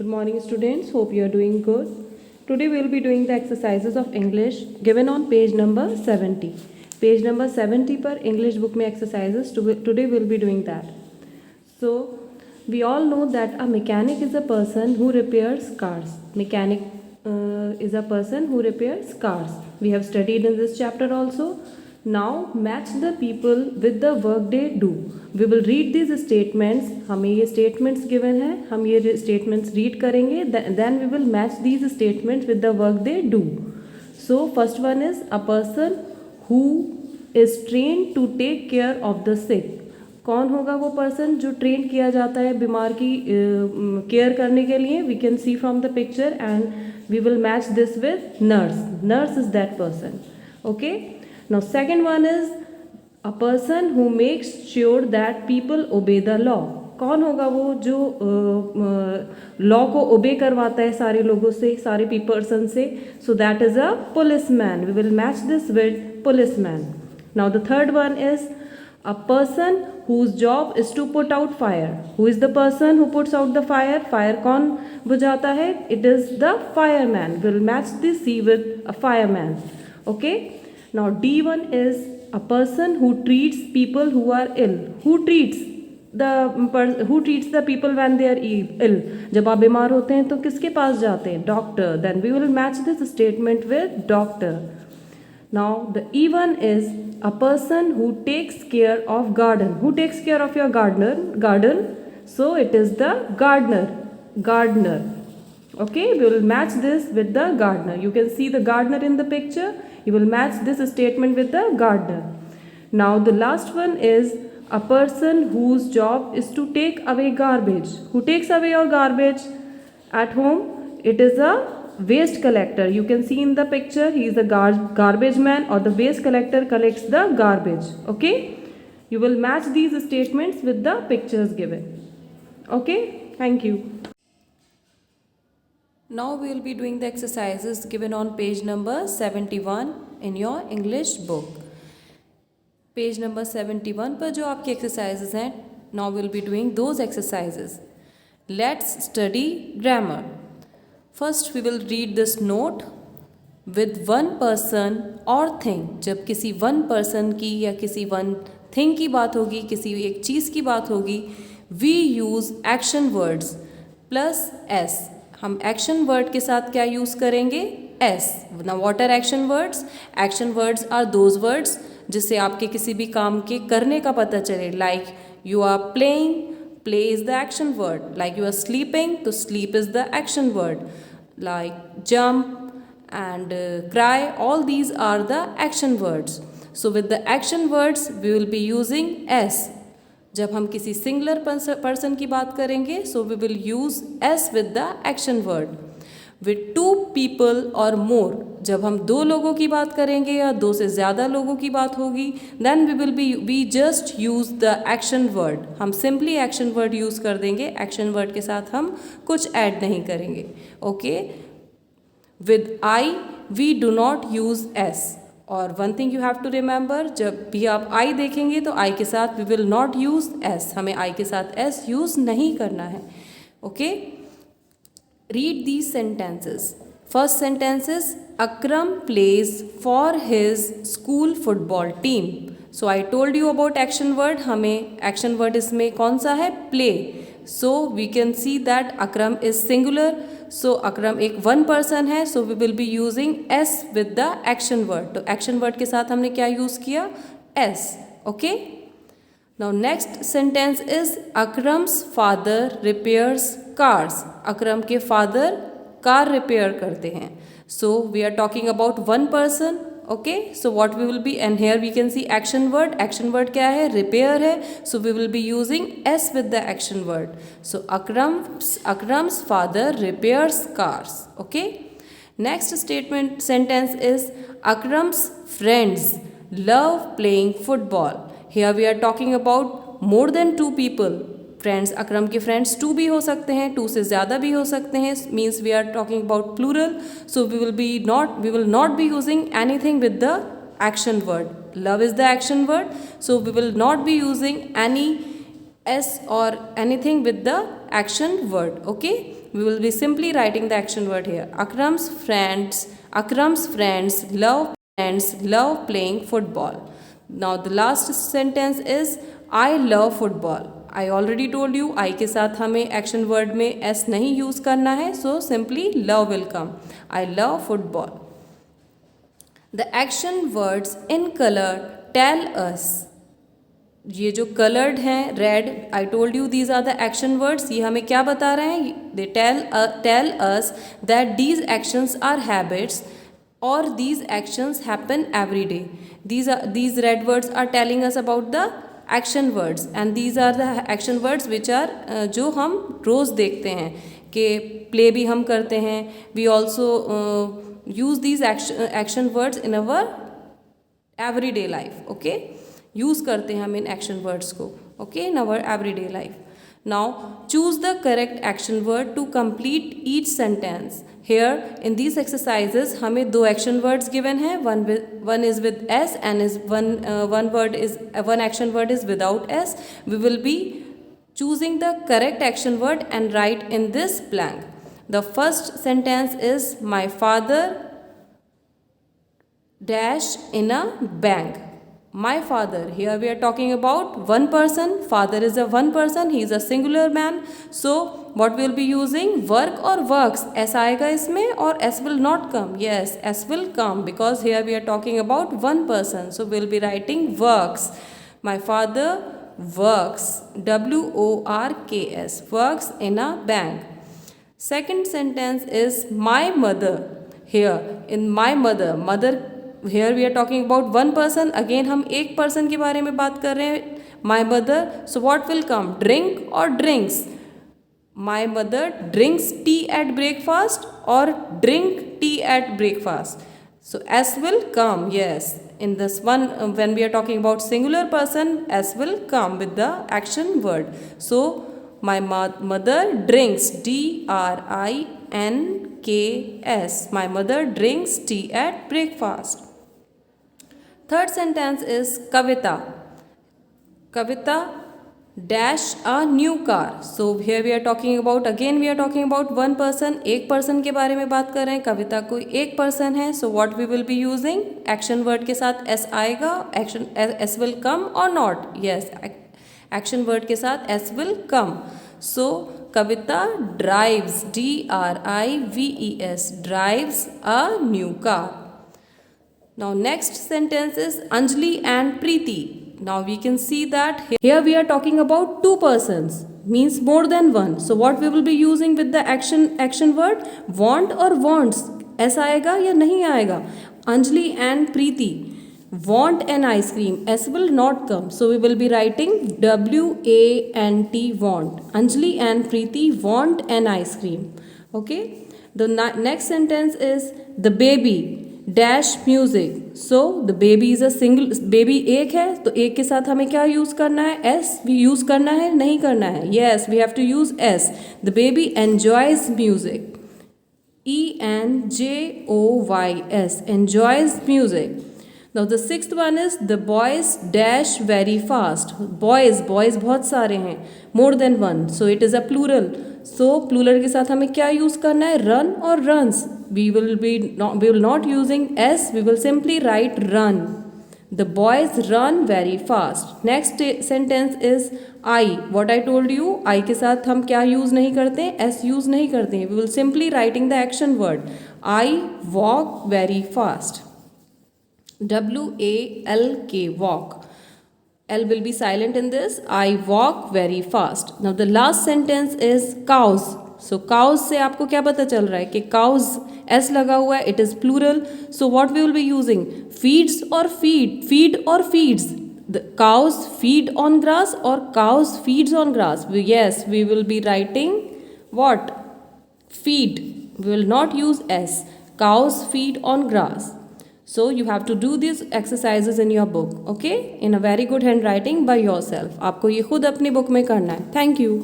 Good morning, students. Hope you are doing good. Today we will be doing the exercises of English given on page number 70. Page number 70 पर English book में exercises. Today we will be doing that. So we all know that a mechanic is a person who repairs cars. Mechanic is a person who repairs cars. We have studied in this chapter also. Now match the people with the work they do. We will read these statements. हमें ये statements given है, हम ये statements read करेंगे. Then we will match these statements with the work they do. So first one is a person who is trained to take care of the sick. कौन होगा वो person जो train किया जाता है बीमार की केयर करने के लिए? We can see from the picture and we will match this with nurse. Nurse is that person. Okay. Now second one is a person who makes sure that people obey the law. कौन होगा वो जो law को ओबे करवाता है सारे लोगों से, सारे पर्सन से? So that is a policeman. We will match this with policeman. Now the third one is a person whose job is to put out fire. Who is the person who puts out the fire? Fire कौन बुझाता है? It is the fireman. We'll match this C with a fireman. Okay. Now D1 is a person who treats people who are ill. Who treats the people when they are ill? जब आप बीमार होते हैं तो किसके पास जाते हैं? Doctor. Then we will match this statement with doctor. Now the E1 is a person who takes care of garden. Who takes care of your garden? So it is the gardener. Okay, we will match this with the gardener. You can see the gardener in the picture. You will match this statement with the gardener. Now the last one is a person whose job is to take away garbage. Who takes away your garbage at home? It is a waste collector. You can see in the picture, he is the garbage man, or the waste collector collects the garbage. Okay, you will match these statements with the pictures given. Okay, thank you. Now we will be doing the exercises given on page number 71 in your English book. Page number 71 पर जो आपके exercises हैं, now we will be doing those exercises. Let's study grammar. First we will read this note with one person or thing. जब किसी one person की या किसी one thing की बात होगी, किसी एक चीज़ की बात होगी, we use action words plus s. हम action word के साथ क्या use करेंगे? s. Now what are action words? Action words are those words जिससे आपके किसी भी काम के करने का पता चले. Like you are playing. Play is the action word. Like you are sleeping, तो sleep is the action word. Like jump and cry, all these are the action words. So with the action words we will be using s. जब हम किसी singular person की बात करेंगे, so we will use s with the action word. With two people or more, जब हम दो लोगों की बात करेंगे या दो से ज़्यादा लोगों की बात होगी, then we just use the action word. हम simply action word use कर देंगे. action word के साथ हम कुछ add नहीं करेंगे. Okay. With I we do not use s. और one thing you have to remember, जब भी आप I देखेंगे तो I के साथ we will not use s. हमें I के साथ s use नहीं करना है. Okay. Read these sentences. First sentence is Akram plays for his school football team. So I told you about action word. हमें action word इसमें कौन सा है? Play. So we can see that Akram is singular. So Akram एक one person है. So we will be using s with the action word. तो action word के साथ हमने क्या use किया? s. Okay. Now next sentence is Akram's father repairs cars. Akram के father car repair करते हैं. So we are talking about one person. Okay. So what we will be, and here we can see action word. Action word क्या है? Repair है. So we will be using s with the action word. So Akram's father repairs cars. Okay. Next sentence is Akram's friends love playing football. Here we are talking about more than two people. Friends, अकरम के friends two भी हो सकते हैं, two से ज़्यादा भी हो सकते हैं. Means we are talking about plural. So we will not be using anything with the action word. Love is the action word. So we will not be using any s or anything with the action word. Okay, we will be simply writing the action word here. Akram's friends love playing football. Now the last sentence is I love football. I already told you I के साथ हमें action word में s नहीं use करना है, so simply love will come. I love football. The action words in color tell us. ये जो colored हैं red, I told you these are the action words. ये हमें क्या बता रहे हैं? They tell us that these actions are habits or these actions happen every day. These red words are telling us about the action words and these are the action words which are जो हम रोज़ देखते हैं कि play भी हम करते हैं. We also use these action words in our everyday life. Okay, use करते हैं हम इन action words को. Okay, in our everyday life. Now choose the correct action word to complete each sentence. Here in these exercises हमें दो action words given हैं. One is with s and one action word is without s. We will be choosing the correct action word and write in this blank. The first sentence is my father dash in a bank. My father, here we are talking about one person. Father is a one person, he is a singular man. So what we will be using? Work or works. S आएगा इसमें और s will not come. Yes, s will come because here we are talking about one person. So we will be writing works. My father works. W-O-R-K-S. Works in a bank. Second sentence is my mother. Here in my mother, here we are talking about one person. Again हम एक person के बारे में बात कर रहे हैं. My mother. So what will come? Drink or drinks? My mother drinks tea at breakfast or drink tea at breakfast. So s will come. Yes, in this one when we are talking about singular person, s will come with the action word. So my mother drinks. D-R-I-N-K-S. My mother drinks tea at breakfast. Third sentence is Kavita. Kavita dash a new car. So here we are talking about one person. एक person के बारे में बात कर रहे हैं. कविता कोई एक person है. So what we will be using? Action word के साथ s आएगा. S will come or not? Yes. Action word के साथ s will come. So Kavita drives. D-R-I-V-E-S. Drives a new car. Now next sentence is Anjali and Preeti. Now we can see that here we are talking about two persons, means more than one. So what we will be using with the action word? Want or wants. S आएगा या नहीं आएगा? Anjali and Preeti want an ice cream. S will not come. So we will be writing W-A-N-T want. Anjali and Preeti want an ice cream. Okay. The next sentence is the baby dash music. So the baby is a single. baby एक है तो एक के साथ हमें क्या use करना है? S भी use करना है नहीं करना है? Yes, we have to use S. The baby enjoys music. E-N-J-O-Y-S. Enjoys music. Now the sixth one is the boys dash very fast. Boys बहुत सारे हैं. More than one. So it is a plural. So plural के साथ हमें क्या use करना है? Run or runs. We will not using S. We will simply write run. The boys run very fast. Next sentence is I. What I told you, I के साथ हम क्या use नहीं करते? S use नहीं करते. We will simply writing the action word. I walk very fast. W-A-L-K, walk. L will be silent in this. I walk very fast. Now the last sentence is cows. So cows से आपको क्या पता चल रहा है कि cows S लगा हुआ है. It is plural. So what we will be using? Feeds or feed or feeds. The cows feed on grass or cows feeds on grass. Yes, we will be writing what? Feed. We will not use S. Cows feed on grass. So you have to do these exercises in your book, okay? In a very good handwriting by yourself. आपको ये खुद अपनी book में करना है. Thank you.